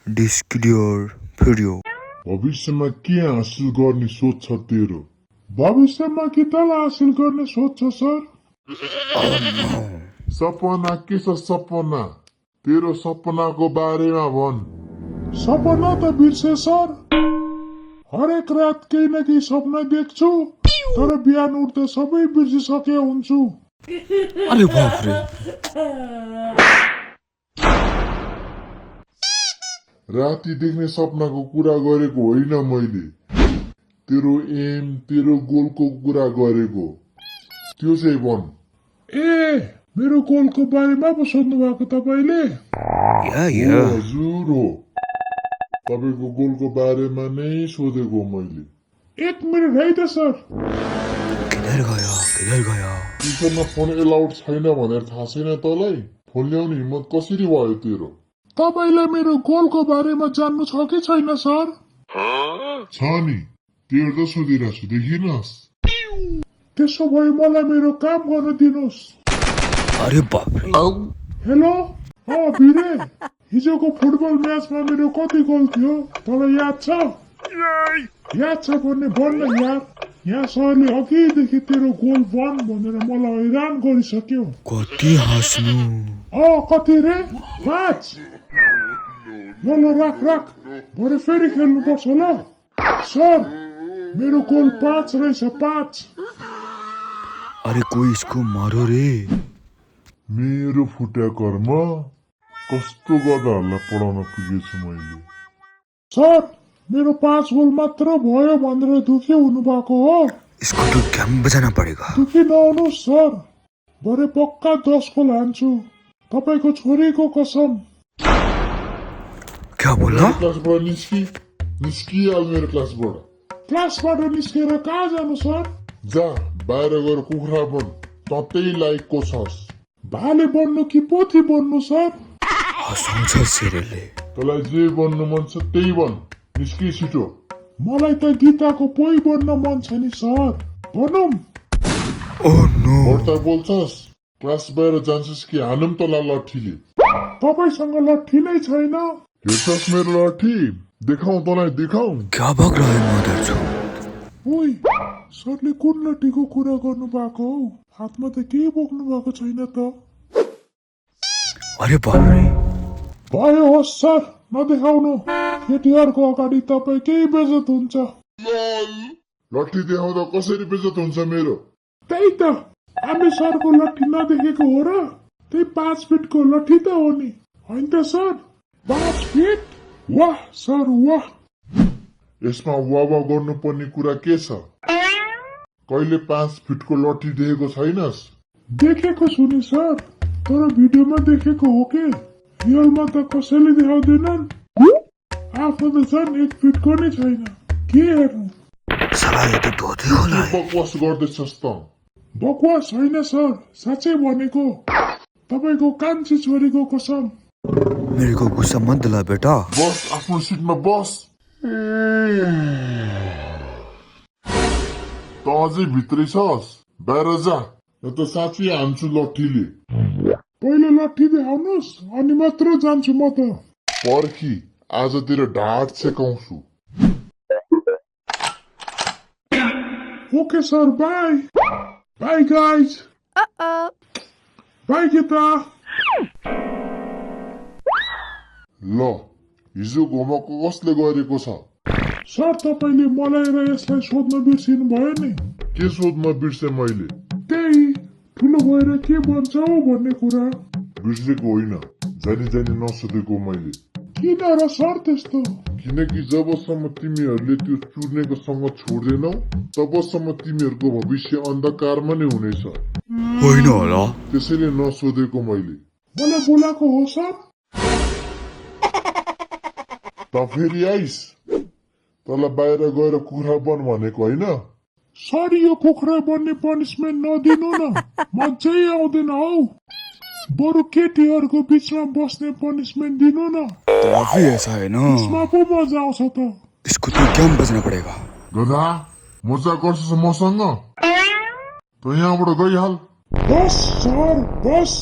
डिस्क्लियर फेरियो भविष्यमा के हासिल गर्ने सोच छ तेरो? भविष्यमा के तल हासिल गर्ने सोच छ सर? सपना के छ सपना? तेरो सपनाको बारेमा भन। सपना त बिर्से सर। हरेक रात केही न केही सपना देख्छु, तर बिहान उठ्दा सबै बिर्सिसके हुन्छु। अरे बाप रे। राति देख्ने सपनाको कुरा गरेको होइन मैले, तेरो एम तेरो गोलको कुरा गरेको। त्यो चाहिँ भन। मेरो गोलको बारेमा पो सोध्नु भएको तपाईले? हजुर हो, तपाईको गोलको बारेमा नै सोधेको मैले। 1 मिनट है त सर। किधर गयो? ट्युसनमा फोन एलाउड छैन भनेर थाहा छैन तँलाई? फोन ल्याउने हिम्मत कसरी भयो तेरो? तपाईलाई मेरो गोलको बारेमा जान्नु छ कि छैन सर? छ नि, त्यो त सोधिरहेको छु, देखिनस्? त्यसो भए मलाई मेरो काम गर्न दिनुहोस्। अरे बाप रे। हेलो, भिरे, हिजोको फुटबल म्याचमा मेरो कति गोल थियो तँलाई याद छ? याद छ भने भन्न यार। यहाँ सरले अघिदेखि तेरो गोल भन भनेर मलाई हैरान गरिसक्यो। कति हाँस्नु? कति रे? 5। ल राख, भरे फेरि खेल्नु पर्छ ल। सर, मेरो गोल 5 रहेछ, 5। अरे कोई इसको मारो रे। मेरो फुटा कर्म, कस्तो गधाहरूलाई पढाउन पुगेछु मैले। सर, मेरो 5 गोल मात्र भयो भनेर दुखी हुनु भएको हो? इसको तो गेम बजाना पड़ेगा। दुखी नहुनु सर, भरे पक्का 10 गोल हान्छु, तपाईको छोरीको कसम। क्या बोला? क्लासबाट निस्किहाल मेरो क्लासबाट। क्लासबाट निस्केर कहाँ जानु सर? जा, बाहिर गएर कुखुरा बन, त त्यही लायकको छस्। भाले बन्नु कि पोथी बन्नु सर? हँसाउँछ सेरेले। तँलाई जे बन्नु मन छ त्यही बन, निस्कि छिटो। मलाई त गीताको पोइ बन्न मन छ नि सर, भनौँ। Oh no. बढ्ता बोल्छस्? क्लास बाहिर जान्छस् कि हानौँ तँलाई लट्ठीले? तपाईसँग लट्ठी नै छैन? हेर्छस् मेरो लट्ठी? देखाउँ तँलाई, देखाउँ। क्या भाग रहा है मदरचो? ओइ, सरले कुन लट्ठीको कुरा गर्नु भएको हौ? हातमा त केही बोक्नु भएको छैन त? अरे बाप रे। भयो होस् सर, नदेखाउनु। केटीहरूको अगाडि तपाईँ केही बेजत हुन्छ। लट्ठी देखाउँदा कसरी बेजत हुन्छ मेरो? त्यही त, हामी सरको लट्ठी नदेखेको हो र? त्यही 5 फिटको लट्ठी त हो नि, होइन त सर? 5 फिट? वाह सर वाह। यसमा वाह गर्नुपर्ने कुरा के छ? कहिले 5 फिटको लट्ठी देखेको छैनस्? देखेको छु नि सर, तर भिडियोमा देखेको हो के? रियलमा त कसैले देखाउँदैनन्। आफ्नो त झन् 1 फिटको नै छैन, के हेर्नु? साला यो त धोते होला। बकवास गर्दैछस् त? बकवास होइन सर, साँच्चै भनेको। तपाईको कान्छी छोरीको कसम। मेरे को गुस्सा मत दिला बेटा। बस, आफ्नो सिटमा बस। त अझै भित्रै छस्? बाहिर जा, न त साँच्चै हान्छु लट्ठीले। पहिले लट्ठी देखाउनुहोस्, अनि मात्र जान्छु म त। पर्खी, आजतिर ढाड सेकाउँछु। Okay sir, bye. Bye guys. Bye Geeta. ल, हिजो होमवर्क कसले गरेको छ? सर, तपाईले मलाई र यसलाई सोध्न बिर्सिनु भयो नि। के सोध्न बिर्से मैले? त्यही, ठुलो भएर के बन्छ हो भन्ने कुरा। बिर्सेको होइन, जानी नसोधेको मैले। किन र सर त्यस्तो? किनकि जबसम्म तिमीहरूले त्यो चुर्नेको सङ्गत छोड्दैनौ, तबसम्म तिमीहरूको भविष्य अन्धकारमा नै हुनेछ। होइन होला। त्यसैले नसोधेको मैले। मलाई बोलाएको हो सर? त फेरि आइस? तँलाई बाहिर गएर कुखुरा बन भनेको होइन? सर, यो कुखुरा बन्ने पनिसमेन्ट नदिनु न, मजै आउँदैन हौ। बरु केटीहरूको बिचमा बस्ने पनिसमेन्ट दिनु न। काफी ऐसा है ना। इसमा पो मजा आउँछ त। इसको तो गेम बजना पड़ेगा। गधा, मजा गर्छस् मसँग? त यहाँबाट गइहाल। बस सर, बस।